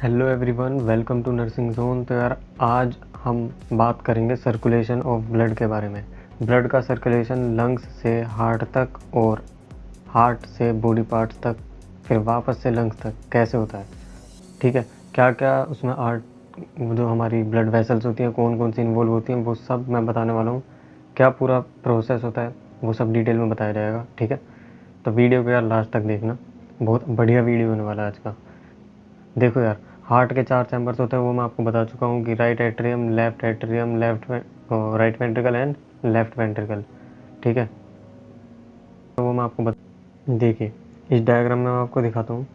Hello everyone, welcome to nursing zone. तो यार आज हम बात करेंगे सर्कुलेशन ऑफ ब्लड के बारे में। ब्लड का सर्कुलेशन लंग्स से हार्ट तक और हार्ट से बॉडी पार्ट्स तक फिर वापस से लंग्स तक कैसे होता है, ठीक है। क्या क्या उसमें जो हमारी ब्लड वेसल्स होती हैं कौन कौन सी इन्वॉल्व होती हैं वो सब मैं बताने वाला हूँ। क्या पूरा प्रोसेस होता है वो सब डिटेल में बताया जाएगा, ठीक है। तो वीडियो को यार लास्ट तक देखना, बहुत बढ़िया वीडियो होने वाला है आज का। देखो यार, हार्ट के 4 चैम्बर्स होते हैं वो मैं आपको बता चुका हूँ कि right atrium, right ventricle and left ventricle, ठीक है। तो वो मैं आपको देखिए इस डायग्राम में मैं आपको दिखाता हूँ।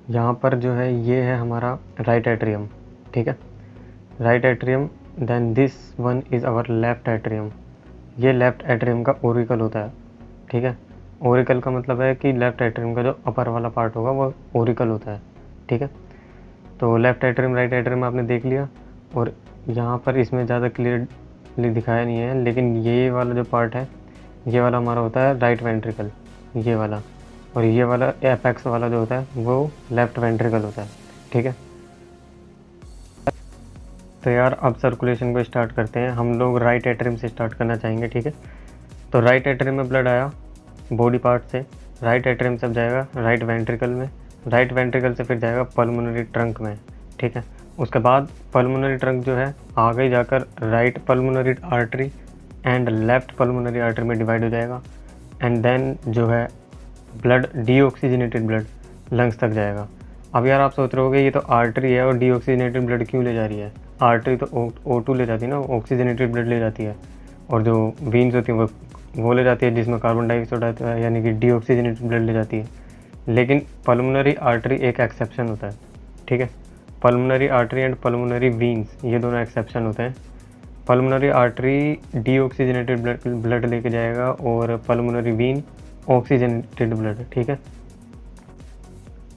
यहाँ पर जो है ये है हमारा राइट एट्रियम, ठीक है। Right atrium, then this one is our left atrium. ये लेफ्ट एट्रियम का ओरिकल होता है, ठीक है। ओरिकल का मतलब है कि लेफ्ट एट्रियम का जो अपर वाला पार्ट होगा वो ओरिकल होता है, ठीक है। तो लेफ्ट एट्रियम राइट एट्रियम आपने देख लिया, और यहाँ पर इसमें ज़्यादा क्लियरली दिखाया नहीं है, लेकिन ये वाला जो पार्ट है ये वाला हमारा होता है राइट वेंट्रिकल, ये वाला। और ये वाला एपेक्स वाला जो होता है वो लेफ्ट वेंट्रिकल होता है, ठीक है। तो यार अब सर्कुलेशन को स्टार्ट करते हैं। हम लोग राइट एट्रियम से स्टार्ट करना चाहेंगे, ठीक है। तो राइट एट्रियम में ब्लड आया बॉडी पार्ट से, राइट एट्रियम से जाएगा राइट वेंट्रिकल में, राइट वेंट्रिकल से फिर जाएगा पल्मोनरी ट्रंक में, ठीक है। उसके बाद पल्मोनरी ट्रंक जो है आगे जाकर right pulmonary artery and left pulmonary artery में डिवाइड हो जाएगा, एंड देन जो है ब्लड डीऑक्सीजनेटेड ब्लड लंग्स तक जाएगा। अब यार आप सोच रहे होगे ये तो आर्टरी है और डीऑक्सीजनेटेड ब्लड क्यों ले जा रही है। आर्टरी तो O2 ले जाती है ना, ऑक्सीजनेटेड ब्लड ले जाती है, और जो वीन्स होती हैं वो ले जाती है जिसमें कार्बन डाइऑक्साइड आता है, यानी कि डीऑक्सीजनेटेड ब्लड ले जाती है। लेकिन पल्मोनरी आर्टरी एक एक्सेप्शन होता है, ठीक है। Pulmonary artery and pulmonary veins ये दोनों एक्सेप्शन होते हैं। पल्मोनरी आर्टरी डीऑक्सीजनेटेड ब्लड लेके जाएगा और पल्मोनरी वीन ऑक्सीजनेटेड ब्लड, ठीक है।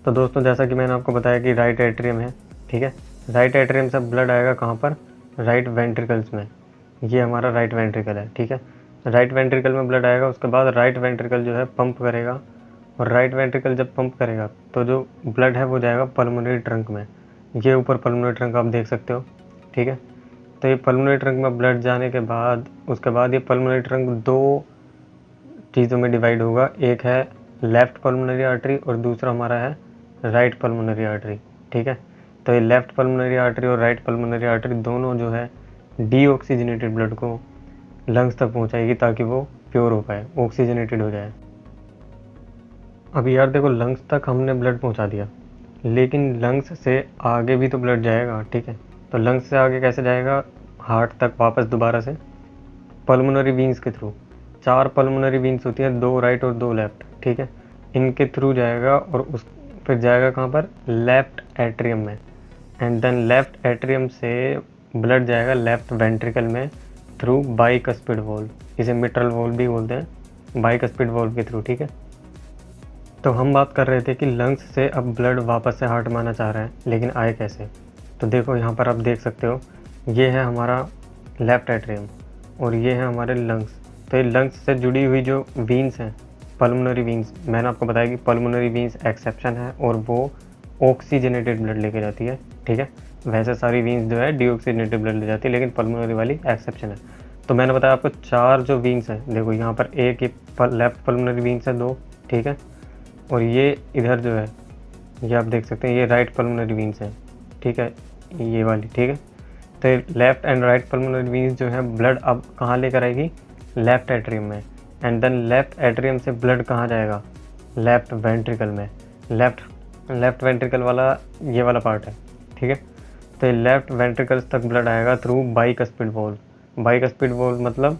तो दोस्तों जैसा कि मैंने आपको बताया कि राइट एट्रियम है, ठीक है। राइट एट्रियम से ब्लड आएगा कहाँ पर, राइट वेंट्रिकल्स में। ये हमारा राइट वेंट्रिकल है, ठीक है। राइट वेंट्रिकल में ब्लड आएगा, उसके बाद राइट वेंट्रिकल जो है पंप करेगा, और राइट वेंट्रिकल जब पंप करेगा तो जो ब्लड है वो जाएगा पल्मोनरी ट्रंक में। ये ऊपर पल्मोनरी ट्रंक आप देख सकते हो, ठीक है। तो ये पल्मोनरी ट्रंक में ब्लड जाने के बाद उसके बाद ये पल्मोनरी ट्रंक दो चीज़ों में डिवाइड होगा। एक है लेफ़्ट पल्मोनरी आर्टरी और दूसरा हमारा है राइट पल्मोनरी आर्टरी, ठीक है। तो ये लेफ़्ट पल्मोनरी आर्टरी और राइट पल्मोनरी आर्टरी दोनों जो है डीऑक्सीजनेटेड ब्लड को लंग्स तक पहुंचाएगी ताकि वो प्योर हो पाए, ऑक्सीजनेटेड हो जाए। अब यार देखो, लंग्स तक हमने ब्लड पहुंचा दिया, लेकिन लंग्स से आगे भी तो ब्लड जाएगा, ठीक है। तो लंग्स से आगे कैसे जाएगा, हार्ट तक वापस दोबारा से पल्मोनरी वीन्स के थ्रू। 4 पल्मोनरी वीन्स होती है, 2 राइट और 2 लेफ्ट, ठीक है। इनके थ्रू जाएगा और उस फिर जाएगा कहाँ पर, लेफ्ट एट्रियम में, एंड देन लेफ्ट एट्रियम से ब्लड जाएगा लेफ्ट वेंट्रिकल में थ्रू बाइकस्पिड वॉल्व, इसे मिट्रल वॉल्व भी बोलते हैं, बाइकस्पिड वॉल्व के थ्रू, ठीक है। तो हम बात कर रहे थे कि लंग्स से अब ब्लड वापस से हार्ट में आना चाह रहे हैं, लेकिन आए कैसे। तो देखो यहाँ पर आप देख सकते हो, ये है हमारा लेफ्ट एट्रियम और ये है हमारे लंग्स। तो ये लंग्स से जुड़ी हुई जो वीन्स हैं, पल्मोनरी वीन्स, मैंने आपको बताया कि पल्मोनरी वीन्स एक्सेप्शन है और वो ऑक्सीजनेटेड ब्लड लेके जाती है, ठीक है। वैसे सारी वीन्स जो है डीऑक्सीजनेटेड ब्लड ले जाती है, लेकिन पल्मोनरी वाली एक्सेप्शन है। तो मैंने बताया आपको 4 जो वीन्स हैं, देखो यहाँ पर एक ही लेफ्ट पल्मोनरी वीन्स है 2, ठीक है। और ये इधर जो है ये आप देख सकते हैं, ये राइट पल्मोनरी वीन्स हैं, ठीक है, ये वाली, ठीक है। तो left and right pulmonary veins जो है ब्लड अब कहाँ लेकर आएगी, लेफ्ट एट्रियम में, एंड देन लेफ्ट एट्रियम से ब्लड कहाँ जाएगा, लेफ्ट वेंट्रिकल में। लेफ्ट वेंट्रिकल वाला ये वाला पार्ट है, ठीक है। तो लेफ्ट वेंट्रिकल्स तक ब्लड आएगा through bicuspid valve. Bicuspid valve मतलब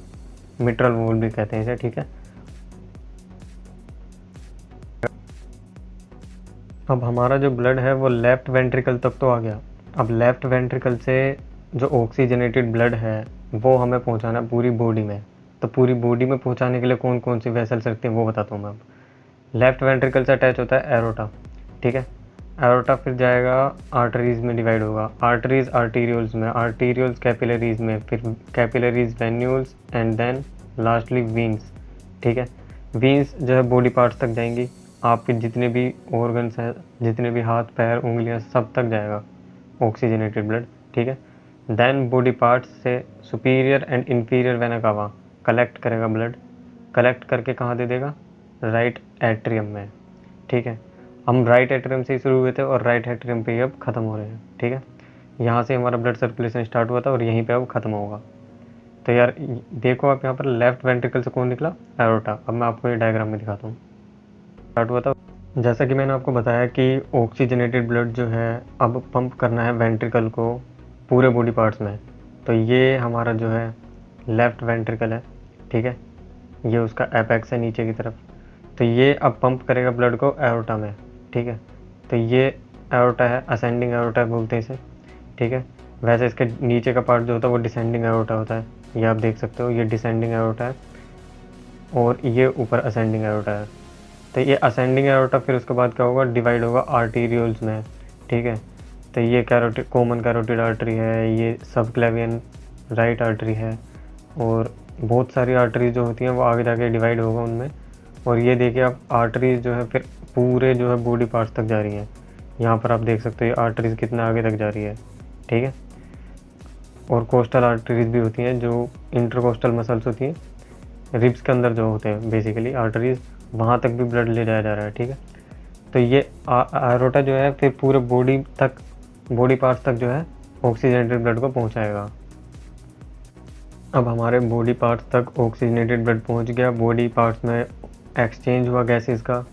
मिट्रल वॉल्व भी कहते हैं इसे, ठीक है। अब हमारा जो ब्लड है वो लेफ्ट वेंट्रिकल तक तो आ गया। अब लेफ्ट वेंट्रिकल से जो ऑक्सीजनेटेड ब्लड है वो हमें पहुंचाना पूरी बॉडी में। तो पूरी बॉडी में पहुंचाने के लिए कौन कौन सी वेसल्स रखते हैं वो बताता हूँ मैं अब। लेफ्ट वेंट्रिकल से अटैच होता है एरोटा, ठीक है। एरोटा फिर जाएगा आर्टरीज में डिवाइड होगा, आर्टरीज आर्टीरियल्स में, आर्टीरियल्स कैपिलरीज में, फिर capillaries venules, and then lastly veins, ठीक है। वीन्स जो है बॉडी पार्ट्स तक जाएंगी, आपके जितने भी ऑर्गन्स हैं, जितने भी हाथ पैर उंगलियां, सब तक जाएगा ऑक्सीजनेटेड ब्लड, ठीक है। देन बॉडी पार्ट्स से superior and inferior vena cava collect करेगा ब्लड, कलेक्ट करके कहाँ दे देगा, राइट एट्रियम में, ठीक है। हम राइट एट्रियम से ही शुरू हुए थे और राइट एट्रियम पे ही अब ख़त्म हो रहे हैं, ठीक है। यहाँ से हमारा ब्लड सर्कुलेशन स्टार्ट हुआ था और यहीं पे अब ख़त्म होगा। तो यार देखो आप यहाँ पर लेफ्ट वेंट्रिकल से कौन निकला, एरोटा। अब मैं आपको ये डायग्राम में दिखाता हूँ। स्टार्ट हुआ था, जैसा कि मैंने आपको बताया कि ऑक्सीजनेटेड ब्लड जो है अब पंप करना है वेंट्रिकल को पूरे बॉडी पार्ट्स में। तो ये हमारा जो है लेफ्ट वेंट्रिकल है, ठीक है। ये उसका एपेक्स है नीचे की तरफ। तो ये अब पंप करेगा ब्लड को एरोटा में, ठीक है। तो ये एरोटा है, असेंडिंग एरोटा बोलते हैं इसे, ठीक है। वैसे इसके नीचे का पार्ट जो होता है वो डिसेंडिंग एरोटा होता है, ये आप देख सकते हो। ये डिसेंडिंग एरोटा है और ये ऊपर असेंडिंग एरोटा है। तो ये असेंडिंग एरोटा फिर उसके बाद क्या होगा, डिवाइड होगा आर्टीरियोल्स में, ठीक है। तो ये कैरोटिड, कॉमन कैरोटिड आर्टरी है, ये सब क्लेवियन राइट आर्टरी है, और बहुत सारी आर्टरीज जो होती हैं वो आगे जाके डिवाइड होगा उनमें। और ये देखिए आप, आर्टरीज जो है फिर पूरे जो है बॉडी पार्ट्स तक जा रही हैं। यहाँ पर आप देख सकते हो ये आर्टरीज कितना आगे तक जा रही है, ठीक है। और कोस्टल आर्टरीज भी होती हैं, जो इंटरकोस्टल मसल्स होती हैं रिब्स के अंदर जो होते हैं बेसिकली आर्टरीज, वहाँ तक भी ब्लड ले जाया जा रहा है, ठीक है। तो ये एरोटा जो है फिर पूरे बॉडी तक, बॉडी पार्ट्स तक जो है ऑक्सीजनेटेड ब्लड को पहुँचाएगा। अब हमारे बॉडी पार्ट्स तक ऑक्सीजनेटेड ब्लड पहुंच गया, बॉडी पार्ट्स में एक्सचेंज हुआ गैसेस का।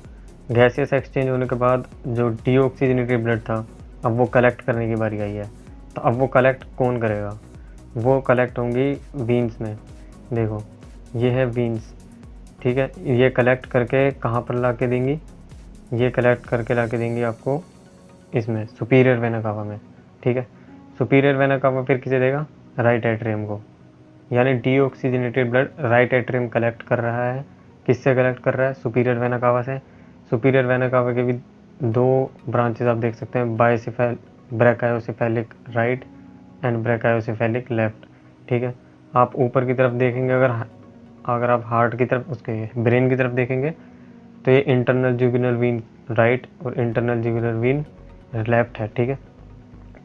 गैसेस एक्सचेंज होने के बाद जो डीऑक्सीजनेटेड ब्लड था, अब वो कलेक्ट करने की बारी आई है। तो अब वो कलेक्ट कौन करेगा, वो कलेक्ट होंगी वीन्स में। देखो ये है वीन्स, ठीक है। ये कलेक्ट करके कहाँ पर ला के देंगी, ये कलेक्ट करके ला के देंगी आपको इसमें सुपीरियर वेना कावा में, ठीक है। सुपीरियर वेना कावा फिर किसे देगा, राइट एट्रियम को। यानी deoxygenated blood right atrium collect कर रहा है। किससे कलेक्ट कर रहा है, सुपीरियर वेना कावा से। सुपीरियर वेना कावा के भी दो ब्रांचेस आप देख सकते हैं, ब्रैकायोसेफेलिक राइट एंड ब्रैकायोसेफेलिक लेफ्ट, ठीक है। आप ऊपर की तरफ देखेंगे, अगर आप हार्ट की तरफ, उसके ब्रेन की तरफ देखेंगे तो ये इंटरनल जुगुनल वीन राइट और इंटरनल जुगुनल वीन लेफ्ट है, ठीक है।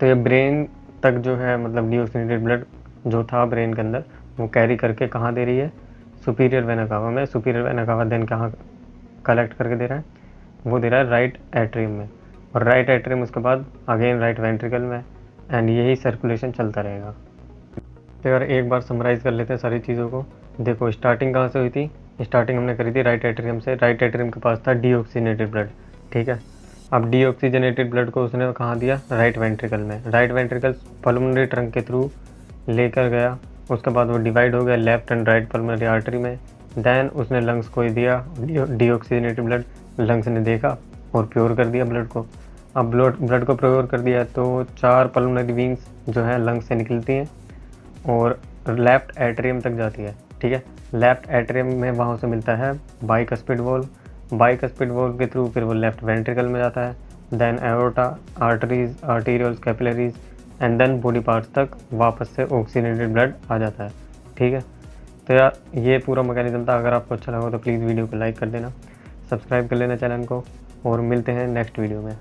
तो ये ब्रेन तक जो है मतलब डीऑक्सीजनेटेड ब्लड जो था ब्रेन के अंदर, वो कैरी करके कहाँ दे रही है, सुपीरियर वेना कावा में। सुपीरियर वेना कावा देन कहाँ कलेक्ट करके दे रहा है, वो दे रहा है राइट एट्रियम में, और राइट एट्रियम उसके बाद अगेन राइट वेंट्रिकल में, एंड यही सर्कुलेशन चलता रहेगा। तो यार एक बार समराइज़ कर लेते हैं सारी चीज़ों को। देखो स्टार्टिंग कहाँ से हुई थी, स्टार्टिंग हमने करी थी राइट एट्रियम से। राइट एट्रियम के पास था डीऑक्सीजनेटेड ब्लड, ठीक है। अब डीऑक्सीजनेटेड ब्लड को उसने कहाँ दिया, राइट वेंट्रिकल में। राइट वेंट्रिकल पल्मोनरी ट्रंक के थ्रू लेकर गया, उसके बाद वो डिवाइड हो गया left and right pulmonary artery में। देन उसने लंग्स को ही दिया डीऑक्सीजनेटेड ब्लड, लंग्स ने देखा और प्योर कर दिया ब्लड को। अब ब्लड को प्योर कर दिया तो 4 पल्मोनरी विंग्स जो है लंग्स से निकलती हैं और लेफ्ट एट्रियम तक जाती है, ठीक है। लेफ्ट एट्रियम में वहाँ से मिलता है बाइकस्पिड वॉल्व, बाइकस्पिड वॉल्व के थ्रू फिर वो लेफ्ट वेंट्रिकल में जाता है। Then aorta, arteries, arterioles, capillaries and then body parts तक वापस से ऑक्सीजनेटेड ब्लड आ जाता है, ठीक है। तो यार ये पूरा मैकेनिज्म था। अगर आपको अच्छा लगा तो प्लीज़ वीडियो को लाइक कर देना, सब्सक्राइब कर लेना चैनल को, और मिलते हैं नेक्स्ट वीडियो में।